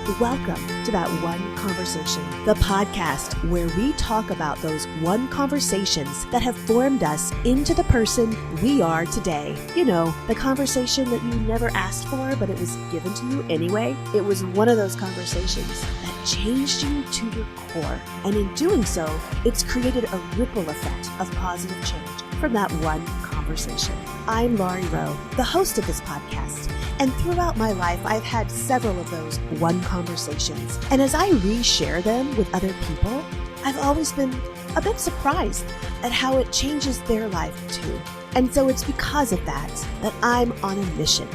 Welcome to That One Conversation, the podcast where we talk about those one conversations that have formed us into the person we are today. You know, the conversation that you never asked for, but it was given to you anyway. It was one of those conversations that changed you to your core. And in doing so, it's created a ripple effect of positive change from that one conversation. I'm Laurie Rowe, the host of this podcast. And throughout my life, I've had several of those one conversations. And as I reshare them with other people, I've always been a bit surprised at how it changes their life too. And so it's because of that I'm on a mission.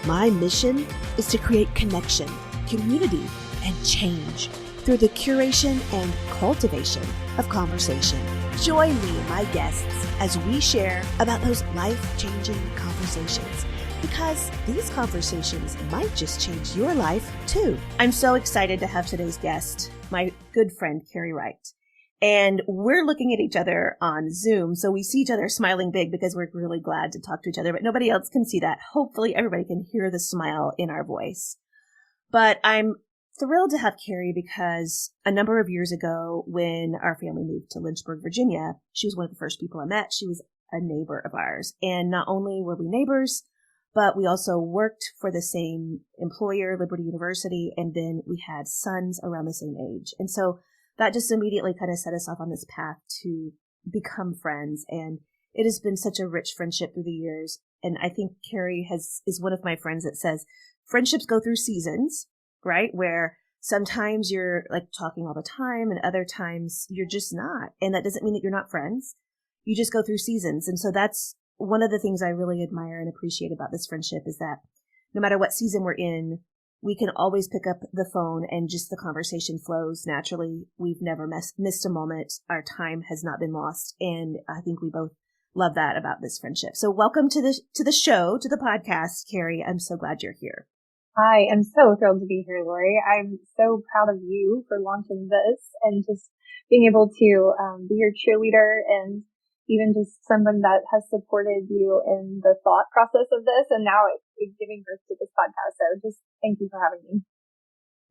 My mission is to create connection, community, and change through the curation and cultivation of conversation. Join me and my guests as we share about those life-changing conversations, because these conversations might just change your life too. I'm so excited to have today's guest, my good friend, Carrie Wright. And we're looking at each other on Zoom, so we see each other smiling big because we're really glad to talk to each other, but nobody else can see that. Hopefully everybody can hear the smile in our voice. But I'm thrilled to have Carrie because a number of years ago when our family moved to Lynchburg, Virginia, she was one of the first people I met. She was a neighbor of ours. And not only were we neighbors, but we also worked for the same employer, Liberty University, and then we had sons around the same age. And so that just immediately kind of set us off on this path to become friends. And it has been such a rich friendship through the years. And I think Carrie is one of my friends that says friendships go through seasons, right? Where sometimes you're like talking all the time and other times you're just not. And that doesn't mean that you're not friends. You just go through seasons. And so that's one of the things I really admire and appreciate about this friendship is that no matter what season we're in, we can always pick up the phone and just the conversation flows naturally. We've never missed a moment. Our time has not been lost. And I think we both love that about this friendship. So welcome to the show, to the podcast, Carrie. I'm so glad you're here. Hi, I'm so thrilled to be here, Lori. I'm so proud of you for launching this and just being able to be your cheerleader and even just someone that has supported you in the thought process of this. And now it's giving birth to this podcast. So just thank you for having me.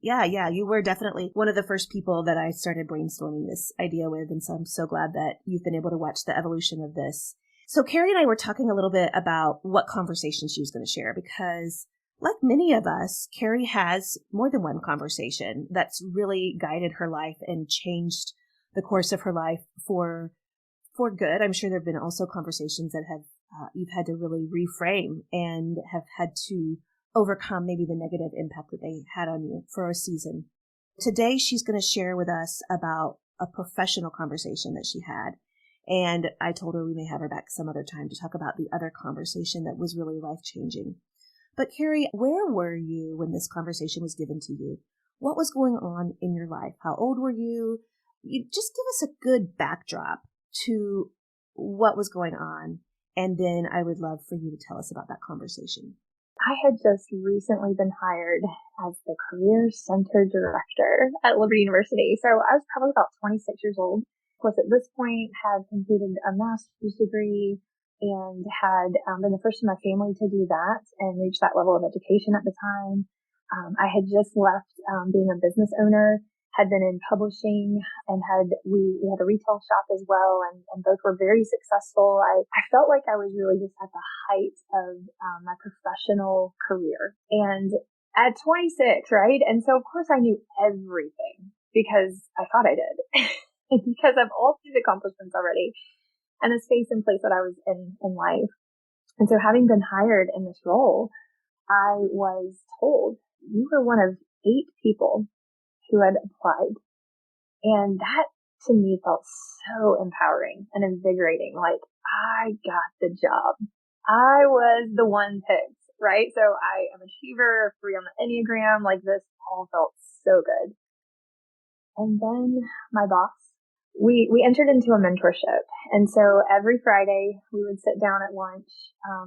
Yeah. You were definitely one of the first people that I started brainstorming this idea with. And so I'm so glad that you've been able to watch the evolution of this. So Carrie and I were talking a little bit about what conversation she was going to share because like many of us, Carrie has more than one conversation that's really guided her life and changed the course of her life for good. I'm sure there have been also conversations that have you've had to really reframe and have had to overcome maybe the negative impact that they had on you for a season. Today, she's going to share with us about a professional conversation that she had. And I told her we may have her back some other time to talk about the other conversation that was really life-changing. But Carrie, where were you when this conversation was given to you? What was going on in your life? How old were you? You just give us a good backdrop to what was going on. And then I would love for you to tell us about that conversation. I had just recently been hired as the Career Center Director at Liberty University. So I was probably about 26 years old. Of course, at this point, had completed a master's degree and had been the first in my family to do that and reach that level of education at the time. I had just left being a business owner, had been in publishing, and we had a retail shop as well, and both were very successful. I felt like I was really just at the height of my professional career. And at 26, right? And so, of course, I knew everything because I thought I did. Because of all these accomplishments already and the space and place that I was in life. And so having been hired in this role, I was told, you were one of 8 people who had applied. And that to me felt so empowering and invigorating. Like I got the job. I was the one picked, right? So I am an achiever, 3 on the Enneagram. Like this all felt so good. And then my boss, we entered into a mentorship. And so every Friday we would sit down at lunch.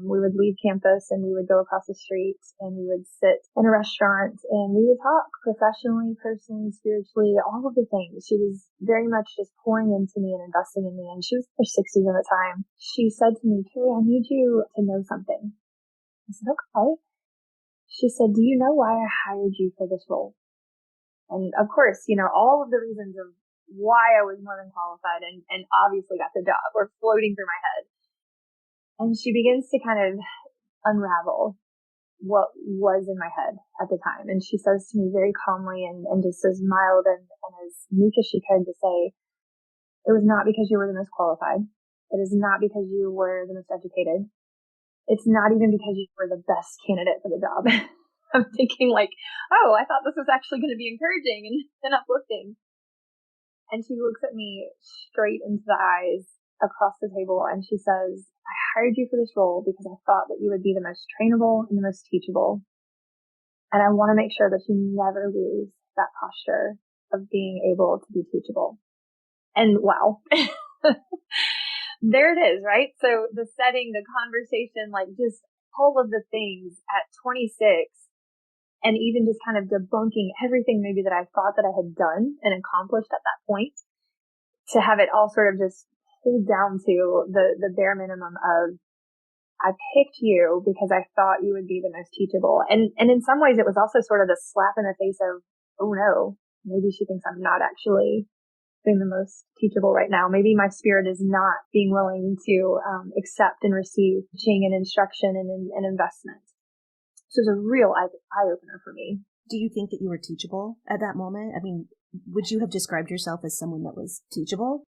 We would leave campus and we would go across the street and we would sit in a restaurant and we would talk professionally, personally, spiritually, all of the things. She was very much just pouring into me and investing in me. And she was in her 60s at the time. She said to me, Carrie, I need you to know something. I said, okay. She said, do you know why I hired you for this role? And of course, all of the reasons of why I was more than qualified and obviously got the job were floating through my head. And she begins to kind of unravel what was in my head at the time. And she says to me very calmly and just as mild and as meek as she could to say, it was not because you were the most qualified. It is not because you were the most educated. It's not even because you were the best candidate for the job. I'm thinking like, oh, I thought this was actually going to be encouraging and uplifting. And she looks at me straight into the eyes across the table and she says, I hired you for this role because I thought that you would be the most trainable and the most teachable. And I want to make sure that you never lose that posture of being able to be teachable. And wow, there it is, right? So the setting, the conversation, like just all of the things at 26 and even just kind of debunking everything maybe that I thought that I had done and accomplished at that point, to have it all sort of just pulled down to the bare minimum of, I picked you because I thought you would be the most teachable. And in some ways it was also sort of the slap in the face of, oh no, maybe she thinks I'm not actually being the most teachable right now. Maybe my spirit is not being willing to accept and receive teaching and instruction and investment. So it's a real eye-opener for me. Do you think that you were teachable at that moment? I mean, would you have described yourself as someone that was teachable?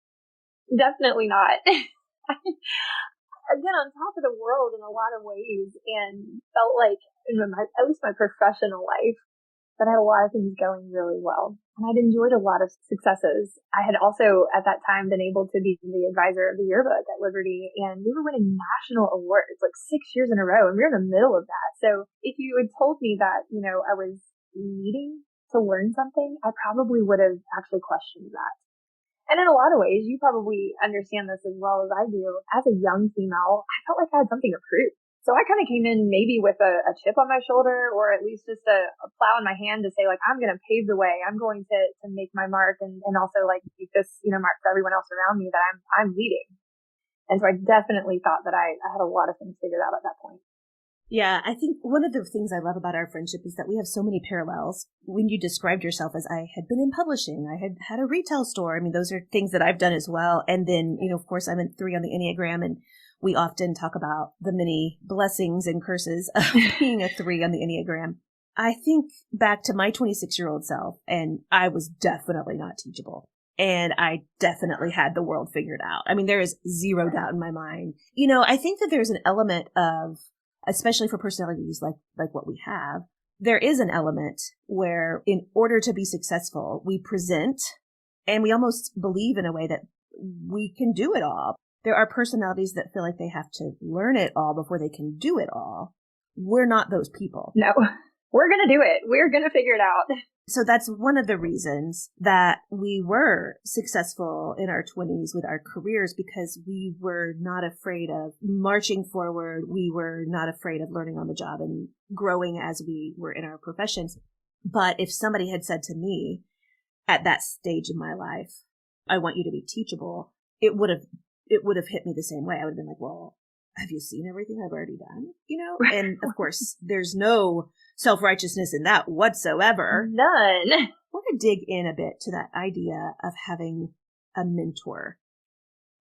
Definitely not. Again, on top of the world in a lot of ways, and felt like in at least my professional life, that I had a lot of things going really well. And I'd enjoyed a lot of successes. I had also at that time been able to be the advisor of the yearbook at Liberty, and we were winning national awards like 6 years in a row, and we were in the middle of that. So if you had told me that, I was needing to learn something, I probably would have actually questioned that. And in a lot of ways, you probably understand this as well as I do. As a young female, I felt like I had something to prove. So I kind of came in maybe with a chip on my shoulder, or at least just a plow in my hand to say, like, I'm going to pave the way. I'm going to make my mark and also like make this, mark for everyone else around me that I'm leading. And so I definitely thought that I had a lot of things figured out at that point. Yeah, I think one of the things I love about our friendship is that we have so many parallels. When you described yourself as, I had been in publishing, I had had a retail store. I mean, those are things that I've done as well. And then, of course, I'm in 3 on the Enneagram, and we often talk about the many blessings and curses of being a 3 on the Enneagram. I think back to my 26-year-old self, and I was definitely not teachable. And I definitely had the world figured out. I mean, there is zero doubt in my mind. I think that there's an element of, especially for personalities like what we have, there is an element where in order to be successful, we present and we almost believe in a way that we can do it all. There are personalities that feel like they have to learn it all before they can do it all. We're not those people. No, we're going to do it. We're going to figure it out. So that's one of the reasons that we were successful in our 20s with our careers, because we were not afraid of marching forward. We were not afraid of learning on the job and growing as we were in our professions. But if somebody had said to me at that stage in my life, I want you to be teachable, it would have hit me the same way. I would have been like, well, have you seen everything I've already done? And of course, there's no self-righteousness in that whatsoever. None. I want to dig in a bit to that idea of having a mentor.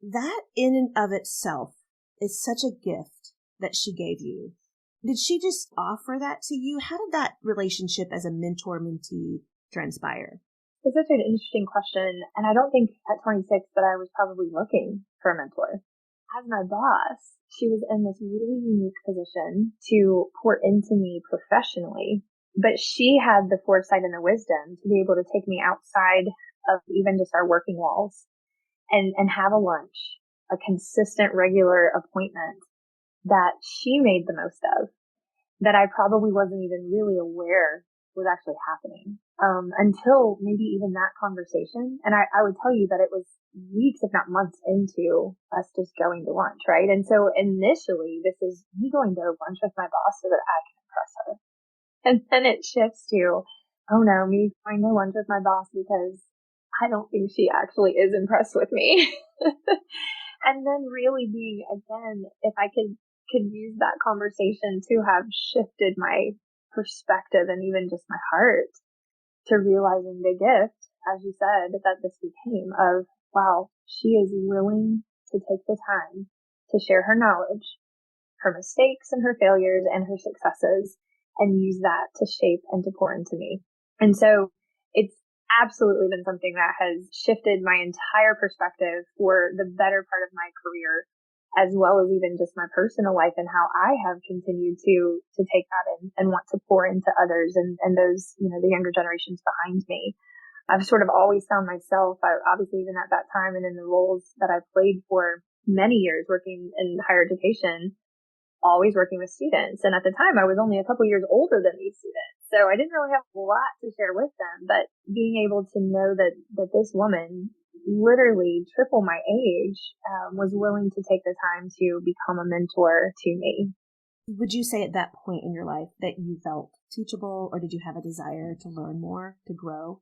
That in and of itself is such a gift that she gave you. Did she just offer that to you? How did that relationship as a mentor-mentee transpire? It's such an interesting question. And I don't think at 26 that I was probably looking for a mentor. As my boss, she was in this really unique position to pour into me professionally, but she had the foresight and the wisdom to be able to take me outside of even just our working walls and have a lunch, a consistent, regular appointment that she made the most of, that I probably wasn't even really aware was actually happening until maybe even that conversation. And I would tell you that it was weeks, if not months into us just going to lunch, right? And so initially this is me going to lunch with my boss so that I can impress her. And then it shifts to, oh no, me going to lunch with my boss because I don't think she actually is impressed with me. And then really being, again, if I could use that conversation to have shifted my perspective and even just my heart to realizing the gift, as you said, that this became of, wow, she is willing to take the time to share her knowledge, her mistakes and her failures and her successes, and use that to shape and to pour into me. And so it's absolutely been something that has shifted my entire perspective for the better part of my career, as well as even just my personal life and how I have continued to take that in and want to pour into others and those, the younger generations behind me. I've sort of always found myself, obviously even at that time and in the roles that I played for many years working in higher education, always working with students. And at the time, I was only a couple years older than these students. So I didn't really have a lot to share with them, but being able to know that this woman, literally triple my age, was willing to take the time to become a mentor to me. Would you say at that point in your life that you felt teachable, or did you have a desire to learn more, to grow?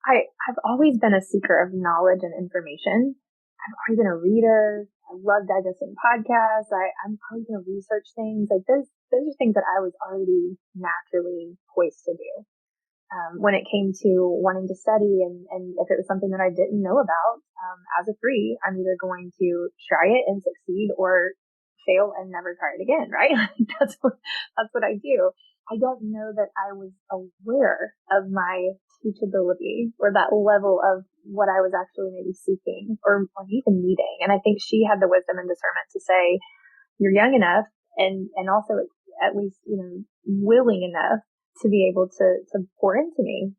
I've always been a seeker of knowledge and information. I've always been a reader. I love digesting podcasts. I'm always going to research things. Like those are things that I was already naturally poised to do. When it came to wanting to study and if it was something that I didn't know about, as a free, I'm either going to try it and succeed or fail and never try it again, right? That's what I do. I don't know that I was aware of my teachability or that level of what I was actually maybe seeking or even needing. And I think she had the wisdom and discernment to say, you're young enough and also at least, willing enough to be able to pour into me.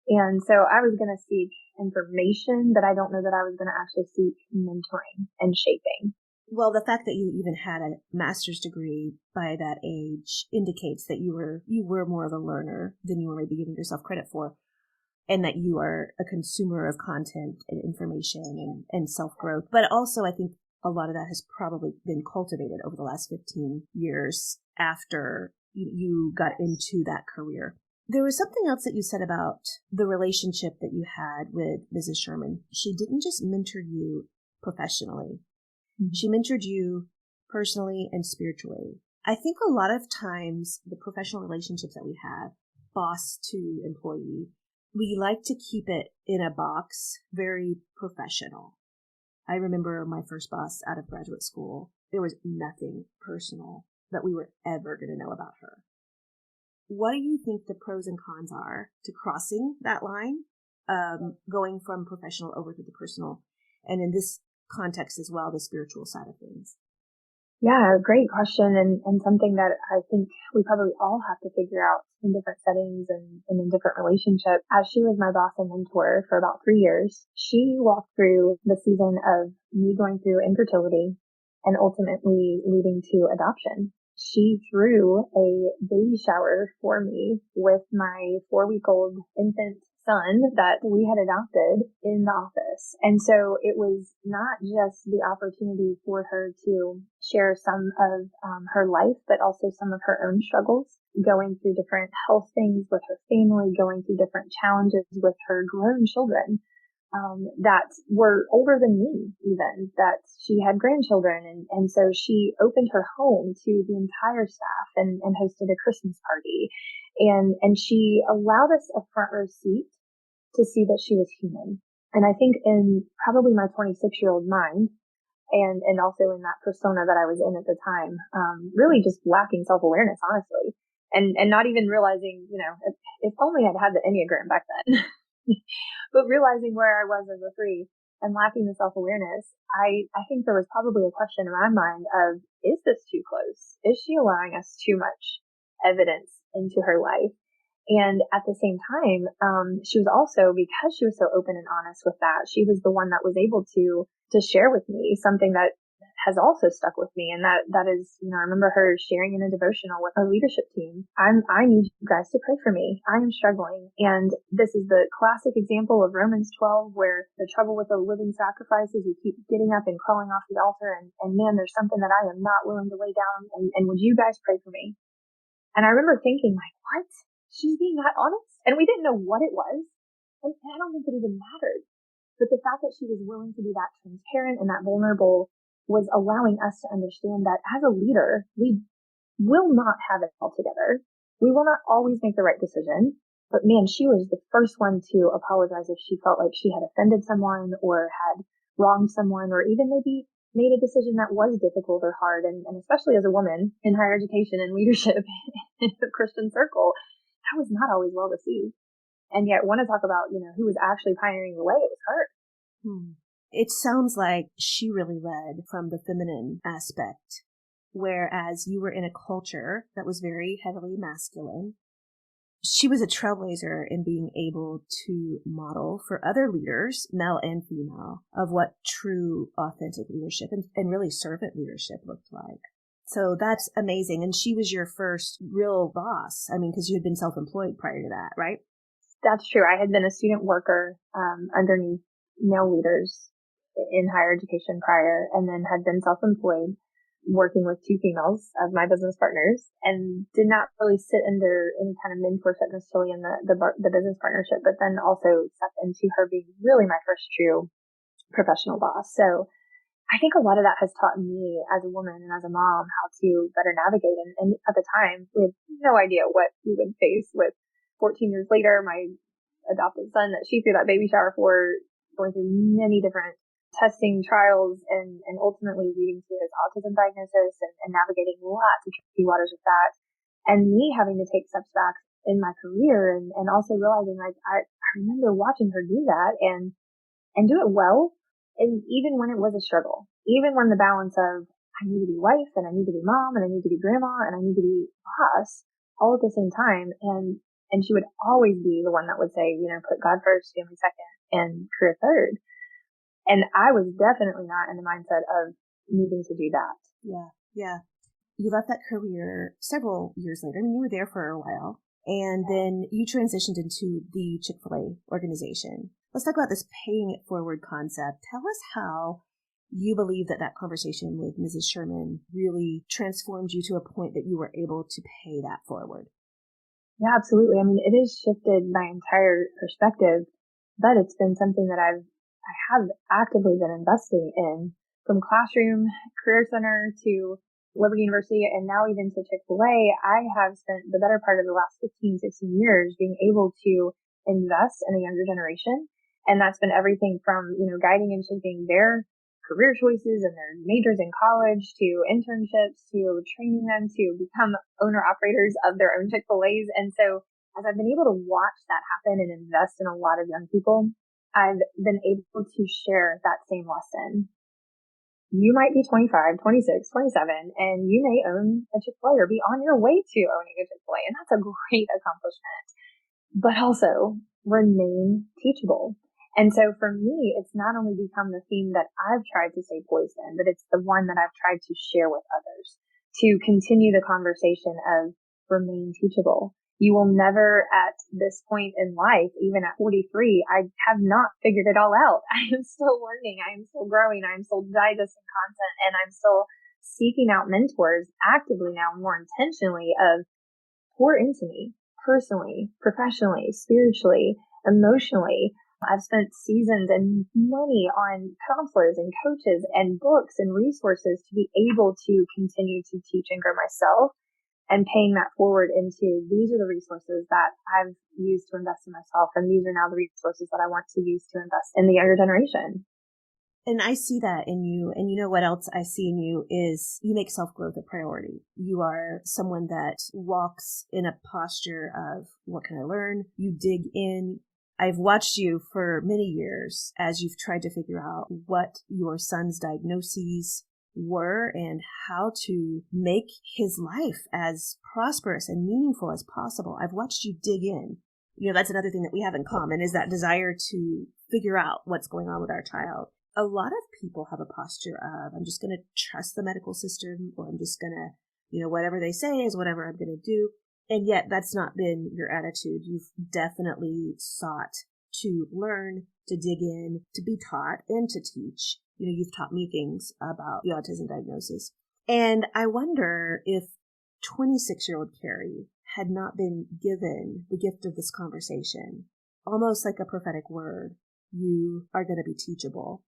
And so I was going to seek information, but I don't know that I was going to actually seek mentoring and shaping. Well, the fact that you even had a master's degree by that age indicates that you were more of a learner than you were maybe giving yourself credit for, and that you are a consumer of content and information and self-growth. But also, I think a lot of that has probably been cultivated over the last 15 years after you got into that career. There was something else that you said about the relationship that you had with Mrs. Sherman. She didn't just mentor you professionally. She mentored you personally and spiritually. I think a lot of times the professional relationships that we have, boss to employee, we like to keep it in a box, very professional. I remember my first boss out of graduate school. There was nothing personal that we were ever going to know about her. What do you think the pros and cons are to crossing that line, going from professional over to the personal, and in this context as well, the spiritual side of things? Yeah, great question, and something that I think we probably all have to figure out in different settings and in different relationships. As she was my boss and mentor for about 3 years, she walked through the season of me going through infertility and ultimately leading to adoption. She threw a baby shower for me with my 4-week-old infant son that we had adopted in the office. And so it was not just the opportunity for her to share some of her life, but also some of her own struggles, going through different health things with her family, going through different challenges with her grown children that were older than me even, that she had grandchildren. And so she opened her home to the entire staff and hosted a Christmas party. And she allowed us a front row seat to see that she was human. And I think in probably my 26-year-old mind, and also in that persona that I was in at the time, really just lacking self-awareness, honestly, and not even realizing, if only I'd had the Enneagram back then, but realizing where I was as a 3 and lacking the self-awareness, I think there was probably a question in my mind of, is this too close? Is she allowing us too much evidence into her life? And at the same time, she was also, because she was so open and honest with that, she was the one that was able to share with me something that has also stuck with me. And that is, I remember her sharing in a devotional with our leadership team. I need you guys to pray for me. I am struggling. And this is the classic example of Romans 12, where the trouble with the living sacrifice is you keep getting up and crawling off the altar. And man, there's something that I am not willing to lay down. And would you guys pray for me? And I remember thinking, like, what? She's being that honest? And we didn't know what it was. And I don't think it even mattered. But the fact that she was willing to be that transparent and that vulnerable was allowing us to understand that as a leader, we will not have it all together. We will not always make the right decision. But man, she was the first one to apologize if she felt like she had offended someone or had wronged someone, or even maybe made a decision that was difficult or hard. And especially as a woman in higher education and leadership in the Christian circle, that was not always well received. And yet, want to talk about, who was actually pioneering the way, it was her. It sounds like she really led from the feminine aspect, whereas you were in a culture that was very heavily masculine. She was a trailblazer in being able to model for other leaders, male and female, of what true, authentic leadership and really servant leadership looked like. So that's amazing. And she was your first real boss. I mean, because you had been self-employed prior to that, right? That's true. I had been a student worker underneath male leaders in higher education prior, and then had been self-employed, working with two females as my business partners, and did not really sit under any kind of mentorship necessarily in the business partnership, but then also stepped into her being really my first true professional boss. So I think a lot of that has taught me as a woman and as a mom how to better navigate. And at the time, we had no idea what we would face with 14 years later, my adopted son that she threw that baby shower for, going through many different testing trials and ultimately leading to his autism diagnosis and navigating lots of tricky waters with that. And me having to take steps back in my career and also realizing like I remember watching her do that and do it well. And even when it was a struggle, even when the balance of I need to be wife and I need to be mom and I need to be grandma and I need to be boss all at the same time. And she would always be the one that would say, put God first, family second, and career third. And I was definitely not in the mindset of needing to do that. Yeah. You left that career several years later. I mean, you were there for a while. And then you transitioned into the Chick-fil-A organization. Let's talk about this paying it forward concept. Tell us how you believe that conversation with Mrs. Sherman really transformed you to a point that you were able to pay that forward. Yeah, absolutely. I mean, it has shifted my entire perspective, but it's been something that I have actively been investing in, from classroom, career center to Liberty University, and now even to Chick-fil-A. I have spent the better part of the last 15, 16 years being able to invest in a younger generation. And that's been everything from, guiding and shaping their career choices and their majors in college, to internships, to training them to become owner-operators of their own Chick-fil-A's. And so as I've been able to watch that happen and invest in a lot of young people, I've been able to share that same lesson. You might be 25, 26, 27, and you may own a Chick-fil-A or be on your way to owning a Chick-fil-A. And that's a great accomplishment. But also remain teachable. And so for me, it's not only become the theme that I've tried to stay poised in, but it's the one that I've tried to share with others, to continue the conversation of remain teachable. You will never at this point in life, even at 43, I have not figured it all out. I am still learning. I am still growing. I am still digesting content, and I'm still seeking out mentors actively now, more intentionally, of pour into me personally, professionally, spiritually, emotionally. I've spent seasons and money on counselors and coaches and books and resources to be able to continue to teach and grow myself, and paying that forward into these are the resources that I've used to invest in myself. And these are now the resources that I want to use to invest in the younger generation. And I see that in you. And you know what else I see in you is you make self-growth a priority. You are someone that walks in a posture of, what can I learn? You dig in. I've watched you for many years as you've tried to figure out what your son's diagnoses were and how to make his life as prosperous and meaningful as possible. I've watched you dig in. That's another thing that we have in common, is that desire to figure out what's going on with our child. A lot of people have a posture of, I'm just going to trust the medical system, or I'm just going to, whatever they say is whatever I'm going to do. And yet that's not been your attitude. You've definitely sought to learn, to dig in, to be taught, and to teach. You've taught me things about the autism diagnosis. And I wonder if 26-year-old Carrie had not been given the gift of this conversation, almost like a prophetic word, you are going to be teachable.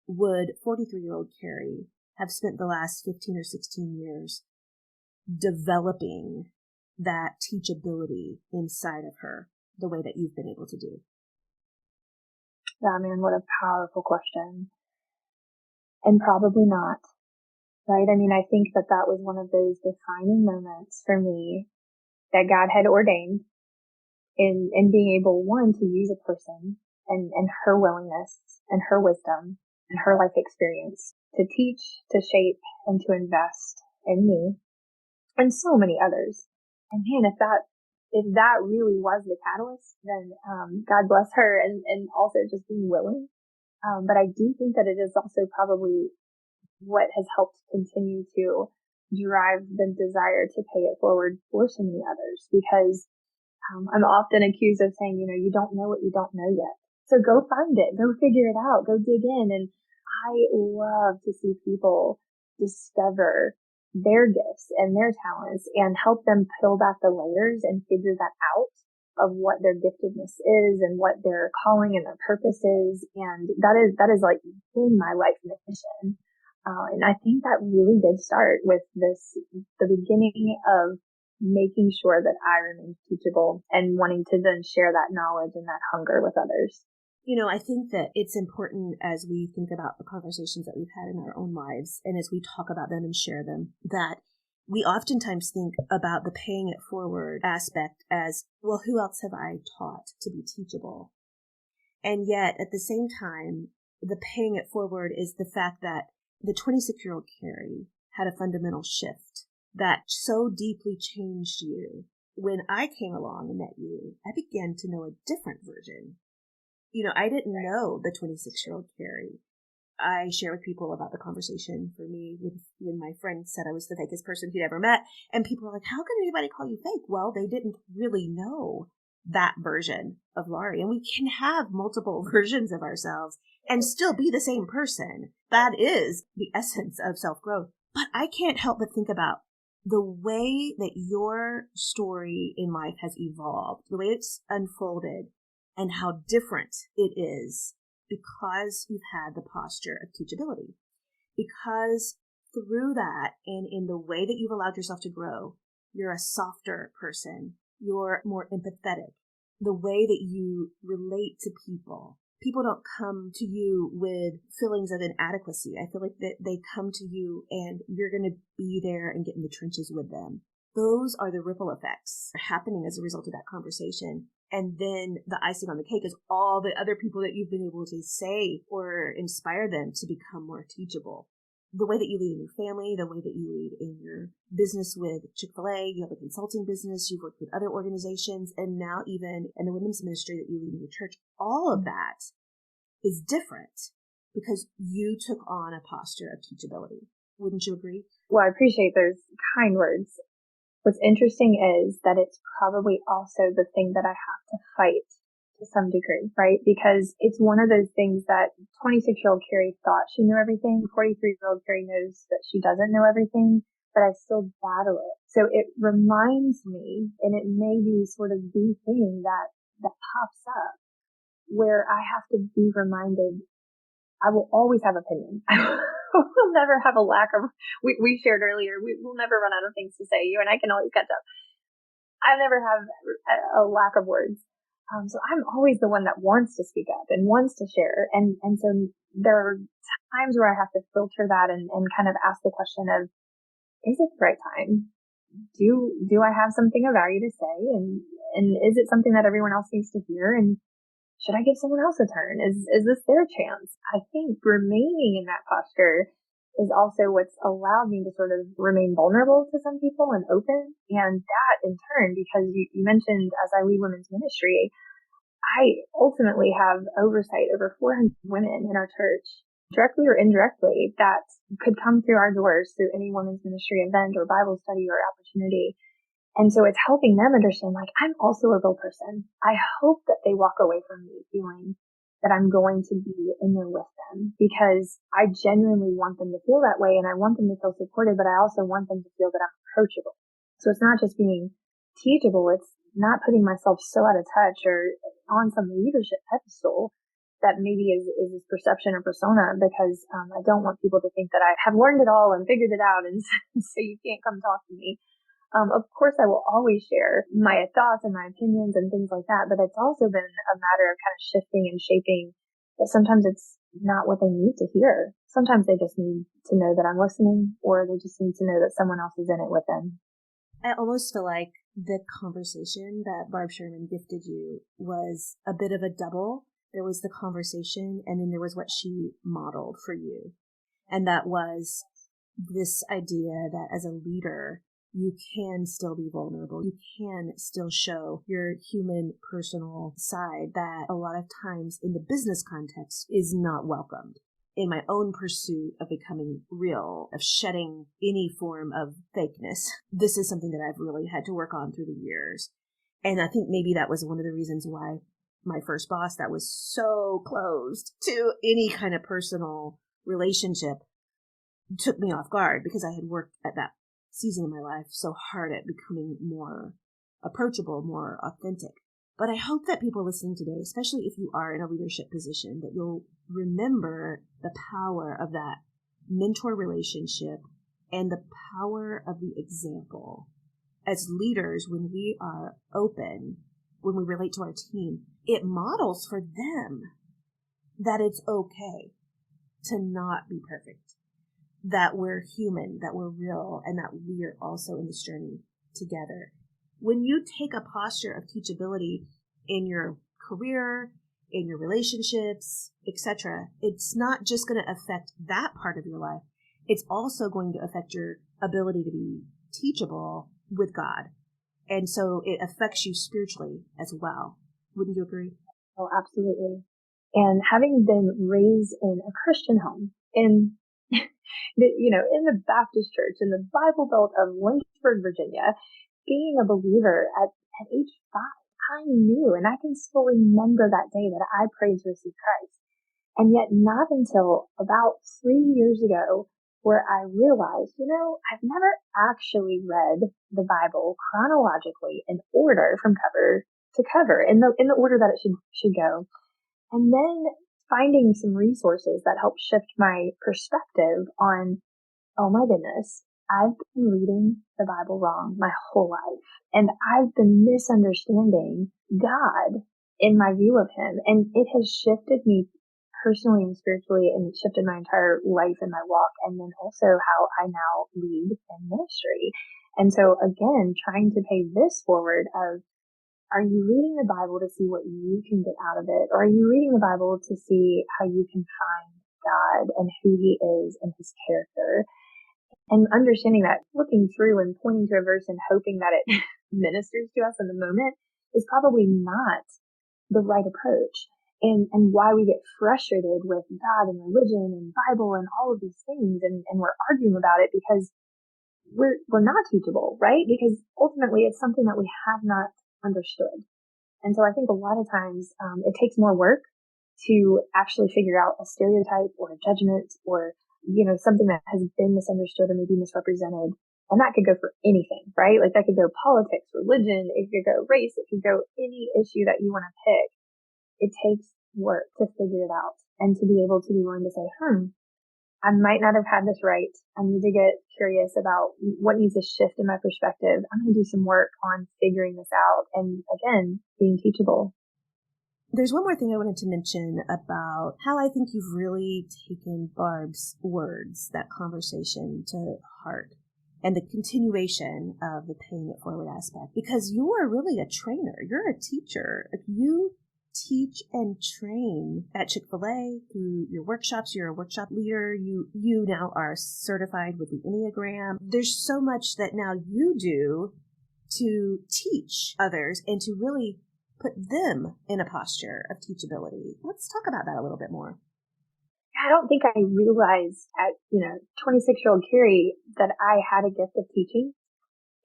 Would 43-year-old Carrie have spent the last 15 or 16 years developing that teachability inside of her? the way that you've been able to do? Yeah, man, what a powerful question. And probably not, right? I mean, I think that that was one of those defining moments for me that God had ordained in being able, one, to use a person and her willingness and her wisdom and her life experience to teach, to shape, and to invest in me and so many others. And man, if that really was the catalyst, then God bless her and also just being willing. But I do think that it is also probably what has helped continue to drive the desire to pay it forward for so many others, because I'm often accused of saying, you don't know what you don't know yet. So go find it, go figure it out, go dig in. And I love to see people discover their gifts and their talents and help them peel back the layers and figure that out of what their giftedness is and what their calling and their purpose is. And that is like been my life mission. And I think that really did start with the beginning of making sure that I remained teachable and wanting to then share that knowledge and that hunger with others. I think that it's important as we think about the conversations that we've had in our own lives and as we talk about them and share them, that we oftentimes think about the paying it forward aspect as, well, who else have I taught to be teachable? And yet at the same time, the paying it forward is the fact that the 26-year-old Carrie had a fundamental shift that so deeply changed you. When I came along and met you, I began to know a different version. I didn't know the 26-year-old Carrie. I share with people about the conversation for me when my friend said I was the fakest person he'd ever met. And people are like, how can anybody call you fake? Well, they didn't really know that version of Laurie. And we can have multiple versions of ourselves and still be the same person. That is the essence of self-growth. But I can't help but think about the way that your story in life has evolved, the way it's unfolded, and how different it is because you've had the posture of teachability. Because through that and in the way that you've allowed yourself to grow, you're a softer person. You're more empathetic. The way that you relate to people. People don't come to you with feelings of inadequacy. I feel like that they come to you and you're going to be there and get in the trenches with them. Those are the ripple effects happening as a result of that conversation. And then the icing on the cake is all the other people that you've been able to say or inspire them to become more teachable. The way that you lead in your family, the way that you lead in your business with Chick-fil-A, you have a consulting business, you've worked with other organizations, and now even in the women's ministry that you lead in your church, all of that is different because you took on a posture of teachability. Wouldn't you agree? Well, I appreciate those kind words. What's interesting is that it's probably also the thing that I have to fight to some degree, right? Because it's one of those things that 26-year-old Carrie thought she knew everything. 43-year-old Carrie knows that she doesn't know everything, but I still battle it. So it reminds me, and it may be sort of the thing that pops up where I have to be reminded I will always have opinion. We'll never have a lack of, we shared earlier, we'll never run out of things to say. You and I can always catch up. I never have a lack of words. So I'm always the one that wants to speak up and wants to share. And so there are times where I have to filter that and kind of ask the question of, is it the right time? Do I have something of value to say? And is it something that everyone else needs to hear? And should I give someone else a turn? Is this their chance? I think remaining in that posture is also what's allowed me to sort of remain vulnerable to some people and open. And that in turn, because you mentioned as I lead women's ministry, I ultimately have oversight over 400 women in our church, directly or indirectly, that could come through our doors through any women's ministry event or Bible study or opportunity. And so it's helping them understand, like, I'm also a real person. I hope that they walk away from me feeling that I'm going to be in there with them, because I genuinely want them to feel that way and I want them to feel supported, but I also want them to feel that I'm approachable. So it's not just being teachable. It's not putting myself so out of touch or on some leadership pedestal that maybe is this perception or persona, because I don't want people to think that I have learned it all and figured it out and so you can't come talk to me. Of course, I will always share my thoughts and my opinions and things like that, but it's also been a matter of kind of shifting and shaping that sometimes it's not what they need to hear. Sometimes they just need to know that I'm listening, or they just need to know that someone else is in it with them. I almost feel like the conversation that Barb Sherman gifted you was a bit of a double. There was the conversation, and then there was what she modeled for you. And that was this idea that as a leader, you can still be vulnerable. You can still show your human, personal side that a lot of times in the business context is not welcomed. In my own pursuit of becoming real, of shedding any form of fakeness, this is something that I've really had to work on through the years. And I think maybe that was one of the reasons why my first boss that was so closed to any kind of personal relationship took me off guard, because I had worked at that season of my life so hard at becoming more approachable, more authentic. But I hope that people listening today, especially if you are in a leadership position, that you'll remember the power of that mentor relationship and the power of the example. As leaders, when we are open, when we relate to our team, it models for them that it's okay to not be perfect, that we're human, that we're real, and that we are also in this journey together. When you take a posture of teachability in your career, in your relationships, etc., it's not just going to affect that part of your life. It's also going to affect your ability to be teachable with God. And so it affects you spiritually as well. Wouldn't you agree? Oh, absolutely. And having been raised in a Christian home, in in the Baptist church in the Bible Belt of Lynchburg, Virginia, being a believer at age 5, I knew, and I can still remember that day that I prayed to receive Christ. And yet not until about 3 years ago where I realized, I've never actually read the Bible chronologically in order from cover to cover in the order that it should go. And then finding some resources that helped shift my perspective on, oh my goodness, I've been reading the Bible wrong my whole life. And I've been misunderstanding God in my view of him. And it has shifted me personally and spiritually, and it shifted my entire life and my walk. And then also how I now lead in ministry. And so again, trying to pay this forward of, are you reading the Bible to see what you can get out of it? Or are you reading the Bible to see how you can find God and who he is and his character? And understanding that, looking through and pointing to a verse and hoping that it ministers to us in the moment is probably not the right approach. And why we get frustrated with God and religion and Bible and all of these things, and we're arguing about it because we're not teachable, right? Because ultimately it's something that we have not understood. And so I think a lot of times it takes more work to actually figure out a stereotype or a judgment or, something that has been misunderstood or maybe misrepresented. And that could go for anything, right? Like that could go politics, religion, it could go race, it could go any issue that you want to pick. It takes work to figure it out and to be able to be willing to say, I might not have had this right. I need to get curious about what needs to shift in my perspective. I'm going to do some work on figuring this out. And again, being teachable. There's one more thing I wanted to mention about how I think you've really taken Barb's words, that conversation, to heart, and the continuation of the paying it forward aspect, because you are really a trainer. You're a teacher. You teach and train at Chick-fil-A through your workshops. You're a workshop leader. You now are certified with the Enneagram. There's so much that now you do to teach others and to really put them in a posture of teachability. Let's talk about that a little bit more. I don't think I realized at, 26-year-old Carrie that I had a gift of teaching.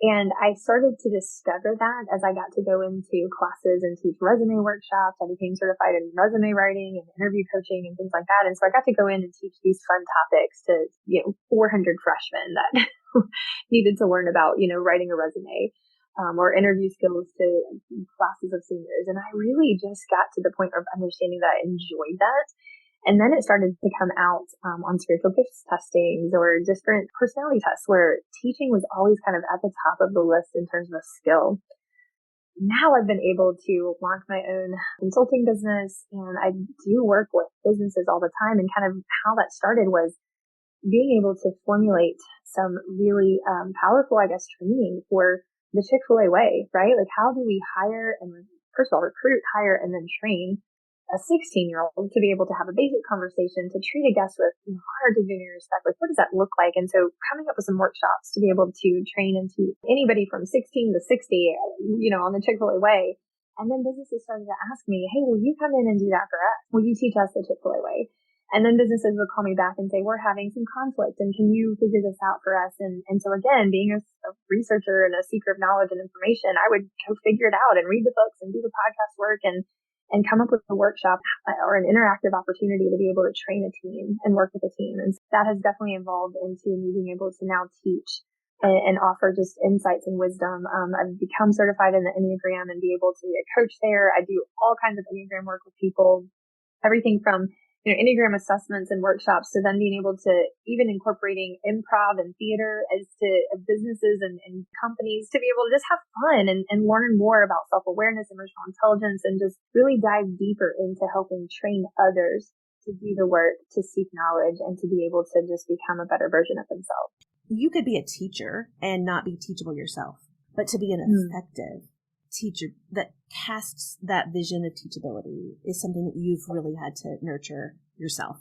And I started to discover that as I got to go into classes and teach resume workshops. I became certified in resume writing and interview coaching and things like that. And so I got to go in and teach these fun topics to, 400 freshmen that needed to learn about, writing a resume, or interview skills to classes of seniors. And I really just got to the point of understanding that I enjoyed that. And then it started to come out on spiritual gifts testings or different personality tests where teaching was always kind of at the top of the list in terms of a skill. Now I've been able to launch my own consulting business, and I do work with businesses all the time. And kind of how that started was being able to formulate some really powerful, I guess, training for the Chick-fil-A way, right? Like, how do we hire and, first of all, recruit, hire, and then train a 16-year-old to be able to have a basic conversation, to treat a guest with honor, dignity, and respect? Like, what does that look like? And so coming up with some workshops to be able to train and teach anybody from 16 to 60, on the Chick-fil-A way. And then businesses started to ask me, hey, will you come in and do that for us? Will you teach us the Chick-fil-A way? And then businesses would call me back and say, we're having some conflict, and can you figure this out for us? And so again, being a researcher and a seeker of knowledge and information, I would go figure it out and read the books and do the podcast work and come up with a workshop or an interactive opportunity to be able to train a team and work with a team. And that has definitely evolved into me being able to now teach and offer just insights and wisdom. I've become certified in the Enneagram and be able to be a coach there. I do all kinds of Enneagram work with people, everything from Enneagram assessments and workshops to then being able to even incorporating improv and theater as to businesses and companies to be able to just have fun and learn more about self-awareness, emotional intelligence, and just really dive deeper into helping train others to do the work, to seek knowledge, and to be able to just become a better version of themselves. You could be a teacher and not be teachable yourself, but to be an effective teacher that casts that vision of teachability is something that you've really had to nurture yourself.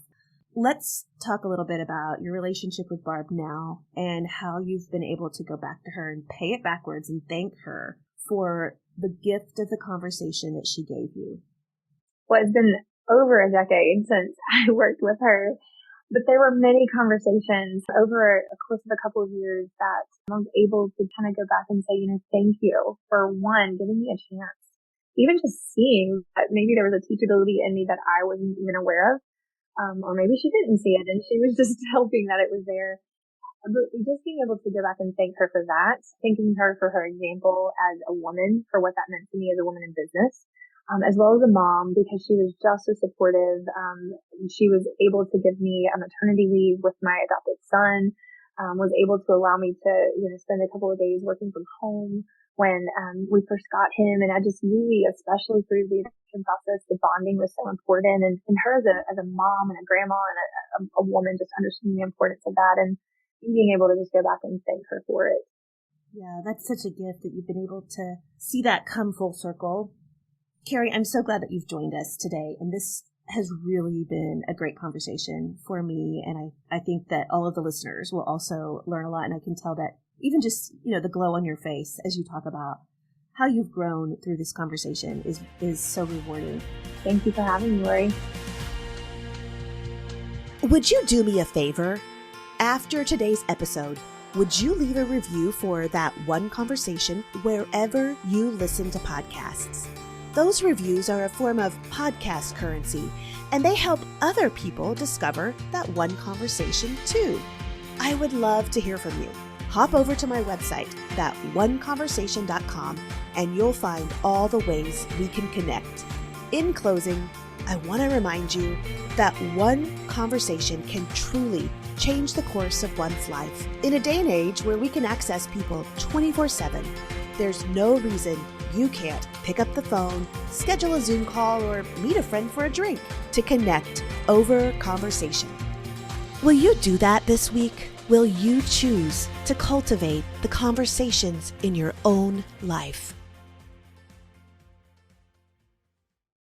Let's talk a little bit about your relationship with Barb now and how you've been able to go back to her and pay it backwards and thank her for the gift of the conversation that she gave you. Well, it's been over a decade since I worked with her, but there were many conversations over a course of a couple of years that I was able to kind of go back and say, thank you for, one, giving me a chance. Even just seeing that maybe there was a teachability in me that I wasn't even aware of, or maybe she didn't see it and she was just helping that it was there. But just being able to go back and thank her for that, thanking her for her example as a woman, for what that meant to me as a woman in business. As well as a mom, because she was just so supportive. She was able to give me a maternity leave with my adopted son, was able to allow me to, spend a couple of days working from home when we first got him. And I just really, especially through the adoption process, the bonding was so important. And her as a mom and a grandma and a woman, just understanding the importance of that and being able to just go back and thank her for it. Yeah, that's such a gift that you've been able to see that come full circle. Carrie, I'm so glad that you've joined us today, and this has really been a great conversation for me, and I think that all of the listeners will also learn a lot, and I can tell that even just, the glow on your face as you talk about how you've grown through this conversation is so rewarding. Thank you for having me, Lori. Would you do me a favor? After today's episode, would you leave a review for That One Conversation wherever you listen to podcasts? Those reviews are a form of podcast currency, and they help other people discover that one conversation too. I would love to hear from you. Hop over to my website, thatoneconversation.com, and you'll find all the ways we can connect. In closing, I want to remind you that one conversation can truly change the course of one's life. In a day and age where we can access people 24/7, there's no reason you can't pick up the phone, schedule a Zoom call, or meet a friend for a drink to connect over conversation. Will you do that this week? Will you choose to cultivate the conversations in your own life?